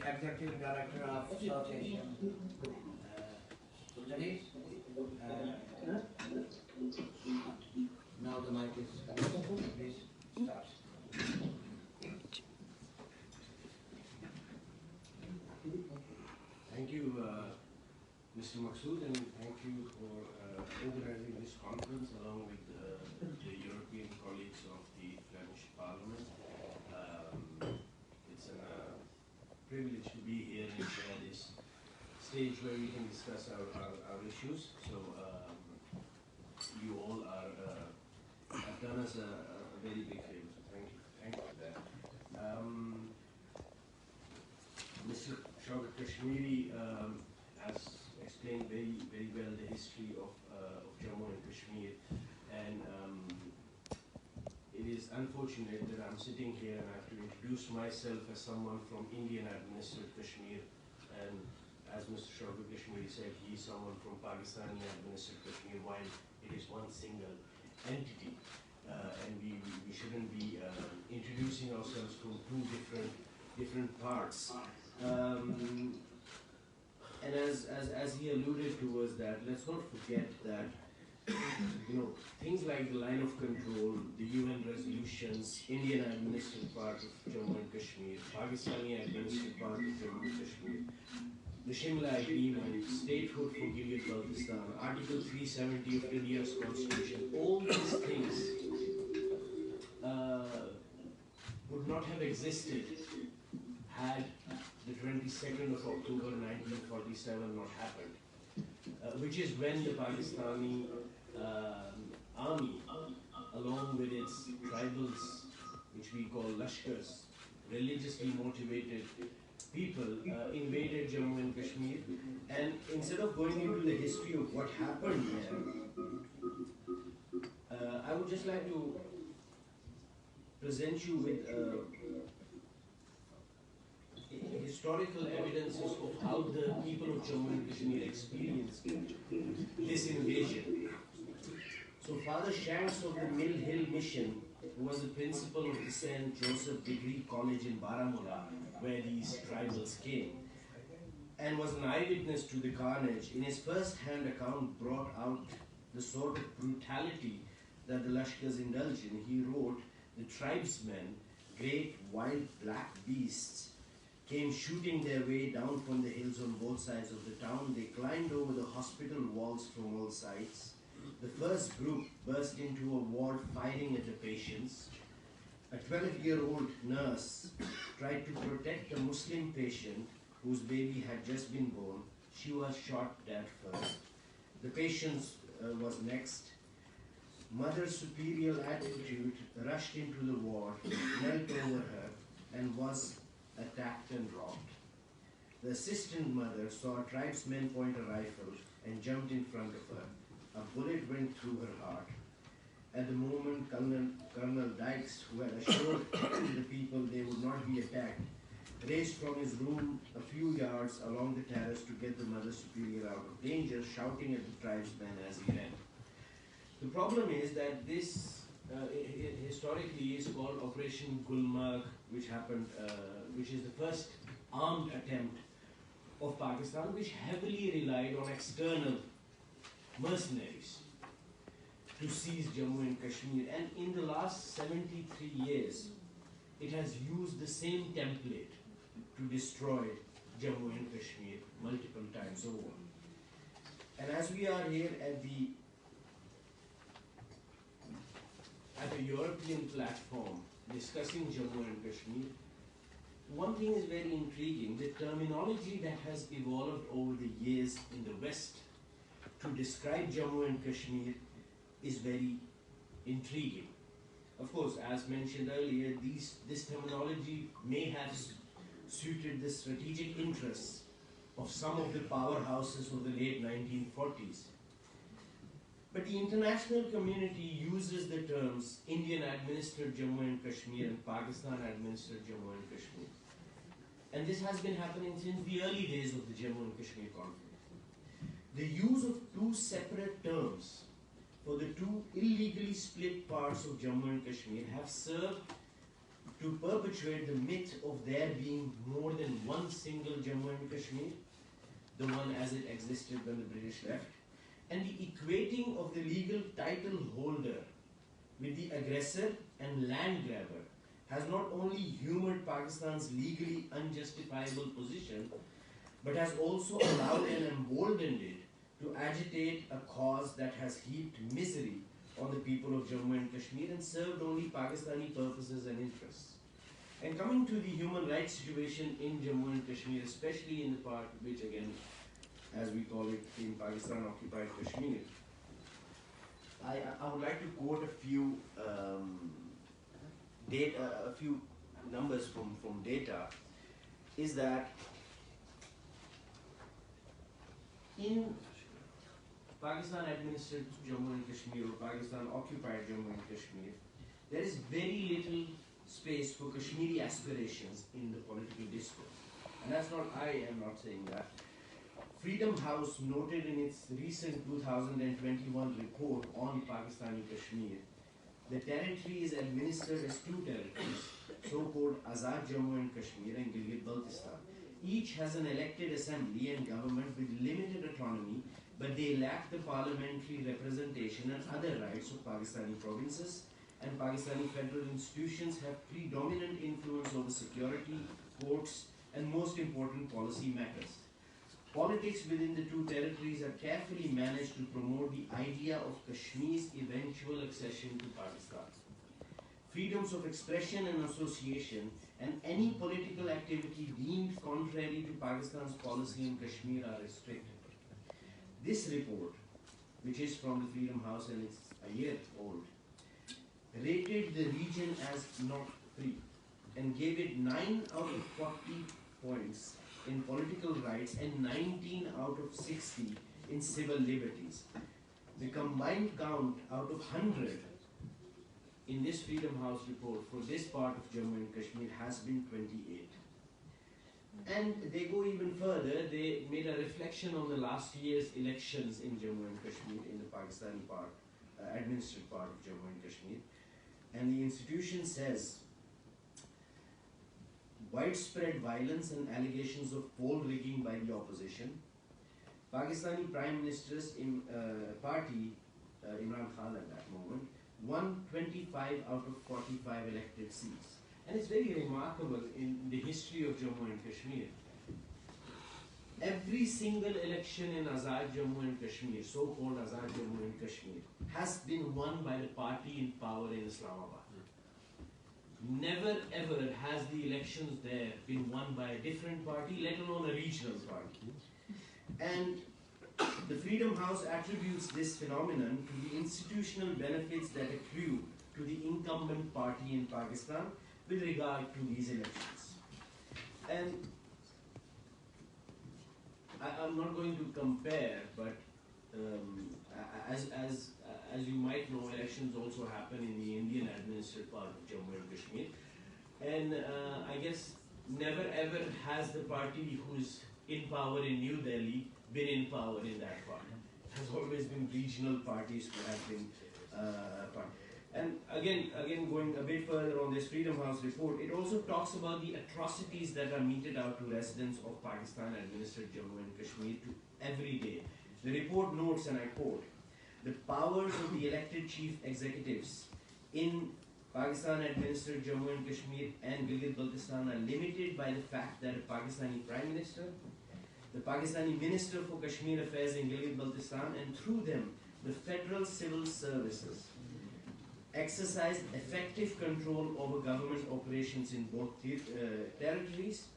Executive Director of South Asian Studies. Now the mic is please start. Thank you, Mr. Maqsood, and thank you for organizing this conference along with the European colleagues of the Flemish Parliament. It's a privilege to be here and share this stage where we can discuss our issues. So you all have done us a very big favor. So thank you for that. Mr. Junaid Qureshi has explained very well the history of Jammu and Kashmir, and it is unfortunate that I'm sitting here and I have to introduce myself as someone from Indian administered Kashmir, and as Mr. Junaid Qureshi said, he is someone from Pakistani administered Kashmir, while it is one single entity, and we shouldn't be introducing ourselves from two different parts. And as he alluded to was that, let's not forget that things like the line of control, the UN resolutions, Indian administered part of Jammu and Kashmir, Pakistani administered part of Jammu and Kashmir, the Shimla Agreement, statehood for Gilgit-Baltistan, Article 370 of India's Constitution, all these things would not have existed had the 22nd of October 1947 not happened, which is when the Pakistani army, along with its tribals, which we call Lashkars, religiously motivated people, invaded Jammu and Kashmir. And instead of going into the history of what happened there, I would just like to present you with historical evidences of how the people of Jammu and Kashmir experienced this invasion. So Father Shanks of the Mill Hill Mission, who was the principal of the St. Joseph Degree College in Baramulla, where these tribals came, and was an eyewitness to the carnage, in his first-hand account brought out the sort of brutality that the Lashkars indulged in. He wrote, "The tribesmen, great wild black beasts, came shooting their way down from the hills on both sides of the town. They climbed over the hospital walls from all sides. The first group burst into a ward firing at the patients. A 12-year-old nurse tried to protect a Muslim patient whose baby had just been born. She was shot dead first. The patient was next. Mother Superior Attitude rushed into the ward, knelt over her, and was attacked and robbed. The assistant mother saw a tribesman point a rifle and jumped in front of her. A bullet went through her heart. At the moment, Colonel Dykes, who had assured the people they would not be attacked, raced from his room a few yards along the terrace to get the Mother Superior out of danger, shouting at the tribesman as he ran." The problem is that this historically is called Operation Gulmarg, which happened, which is the first armed attempt of Pakistan, which heavily relied on external mercenaries to seize Jammu and Kashmir. And in the last 73 years, it has used the same template to destroy Jammu and Kashmir multiple times over. And as we are here at a European platform discussing Jammu and Kashmir, one thing is very intriguing. The terminology that has evolved over the years in the West to describe Jammu and Kashmir is very intriguing. Of course, as mentioned earlier, this terminology may have suited the strategic interests of some of the powerhouses of the late 1940s. But the international community uses the terms Indian administered Jammu and Kashmir and Pakistan administered Jammu and Kashmir. And this has been happening since the early days of the Jammu and Kashmir conflict. The use of two separate terms for the two illegally split parts of Jammu and Kashmir have served to perpetuate the myth of there being more than one single Jammu and Kashmir, the one as it existed when the British left, and the equating of the legal title holder with the aggressor and land grabber has not only humored Pakistan's legally unjustifiable position, but has also allowed and emboldened it to agitate a cause that has heaped misery on the people of Jammu and Kashmir and served only Pakistani purposes and interests. And coming to the human rights situation in Jammu and Kashmir, especially in the part which again, as we call it in Pakistan, occupied Kashmir, I would like to quote a few a few numbers from data, is that in Pakistan administered Jammu and Kashmir or Pakistan occupied Jammu and Kashmir, there is very little space for Kashmiri aspirations in the political discourse. And that's not, I am not saying that. Freedom House noted in its recent 2021 report on Pakistani Kashmir, the territory is administered as two territories, so-called Azad Jammu and Kashmir and Gilgit-Baltistan. Each has an elected assembly and government with limited autonomy, but they lack the parliamentary representation and other rights of Pakistani provinces, and Pakistani federal institutions have predominant influence over security, courts, and most important policy matters. Politics within the two territories are carefully managed to promote the idea of Kashmir's eventual accession to Pakistan. Freedoms of expression and association and any political activity deemed contrary to Pakistan's policy in Kashmir are restricted. This report, which is from the Freedom House and it's a year old, rated the region as not free and gave it 9 out of 40 points in political rights and 19 out of 60 in civil liberties. The combined count out of 100 in this Freedom House report for this part of Jammu and Kashmir has been 28. And they go even further. They made a reflection on the last year's elections in Jammu and Kashmir, in the Pakistani part, administered part of Jammu and Kashmir. And the institution says, widespread violence and allegations of poll rigging by the opposition. Pakistani Prime Minister's party, Imran Khan at that moment, won 25 out of 45 elected seats. And it's very remarkable in the history of Jammu and Kashmir. Every single election in Azad Jammu and Kashmir, so-called Azad Jammu and Kashmir, has been won by the party in power in Islamabad. Never ever has the elections there been won by a different party, let alone a regional party. And the Freedom House attributes this phenomenon to the institutional benefits that accrue to the incumbent party in Pakistan with regard to these elections. And I'm not going to compare, but as you might know, elections also happen in the Indian administered part of Jammu and Kashmir. And I guess never ever has the party who's in power in New Delhi been in power in that part. It has always been regional parties who have been part. And again, going a bit further on this Freedom House report, it also talks about the atrocities that are meted out to residents of Pakistan-administered Jammu and Kashmir every day. The report notes, and I quote, the powers of the elected chief executives in Pakistan-administered Jammu and Kashmir and Gilgit-Baltistan are limited by the fact that a Pakistani Prime Minister, the Pakistani Minister for Kashmir Affairs in Gilgit-Baltistan, and through them, the Federal Civil Services, exercise effective control over government operations in both territories.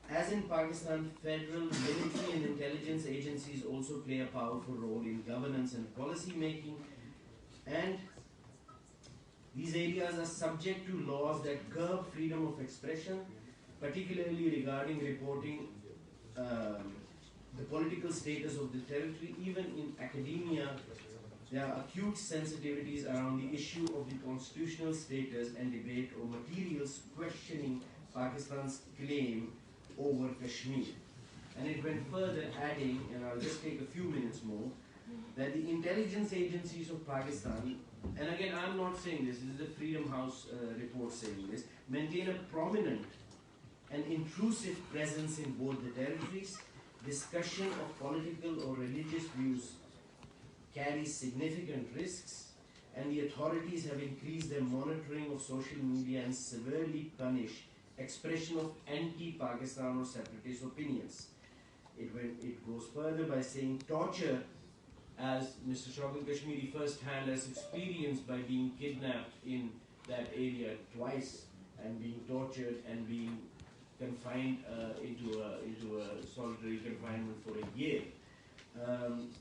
As in Pakistan, federal military and intelligence agencies also play a powerful role in governance and policy making, and these areas are subject to laws that curb freedom of expression, particularly regarding reporting the political status of the territory. Even in academia, there are acute sensitivities around the issue of the constitutional status and debate or materials questioning Pakistan's claim over Kashmir. And it went further, adding, and I'll just take a few minutes more, that the intelligence agencies of Pakistan, and again I'm not saying this is the Freedom House report saying this, maintain a prominent and intrusive presence in both the territories. Discussion of political or religious views carries significant risks, and the authorities have increased their monitoring of social media and severely punish expression of anti-Pakistan or separatist opinions. It goes further by saying torture, as Mr. Shaukat Kashmiri firsthand has experienced by being kidnapped in that area twice and being tortured and being confined into a solitary confinement for a year.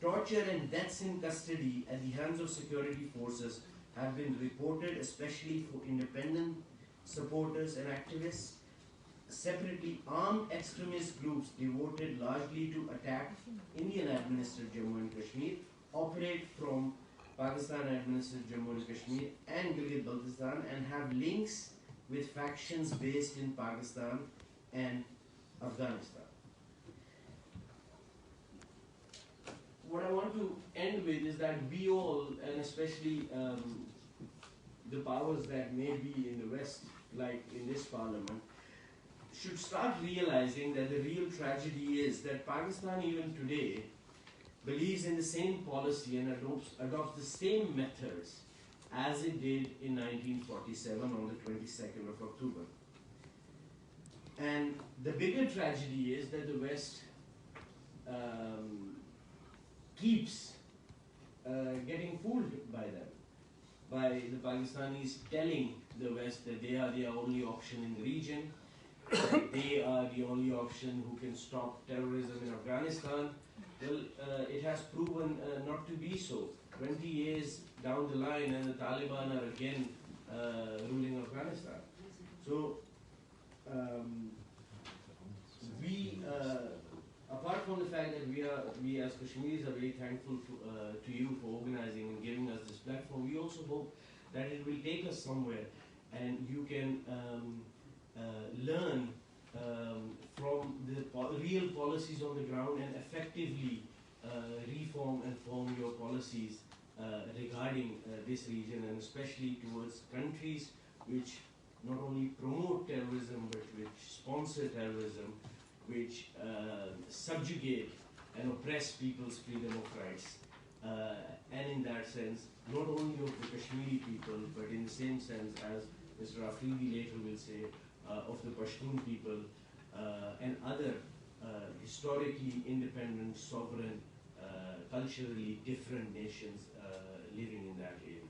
Torture and deaths in custody at the hands of security forces have been reported, especially for independent supporters and activists. Separately, armed extremist groups devoted largely to attack Indian-administered Jammu and Kashmir operate from Pakistan-administered Jammu and Kashmir and Gilgit-Baltistan and have links with factions based in Pakistan and Afghanistan. What I want to end with is that we all, and especially the powers that may be in the West, like in this parliament, should start realizing that the real tragedy is that Pakistan even today believes in the same policy and adopts the same methods as it did in 1947 on the 22nd of October. And the bigger tragedy is that the West keeps getting fooled by them, by the Pakistanis telling the West that they are the only option in the region, that they are the only option who can stop terrorism in Afghanistan. Well, it has proven not to be so. 20 years down the line and the Taliban are again ruling Afghanistan. So apart from the fact that we as Kashmiris are very thankful to you for organizing and giving us this platform, we also hope that it will take us somewhere and you can learn from the real policies on the ground and effectively reform and form your policies regarding this region, and especially towards countries which not only promote terrorism but which sponsor terrorism, which subjugate and oppress people's freedom of rights. And in that sense, not only of the Kashmiri people, but in the same sense as Mr. Afridi later will say, of the Pashtun people and other historically independent, sovereign, culturally different nations living in that area.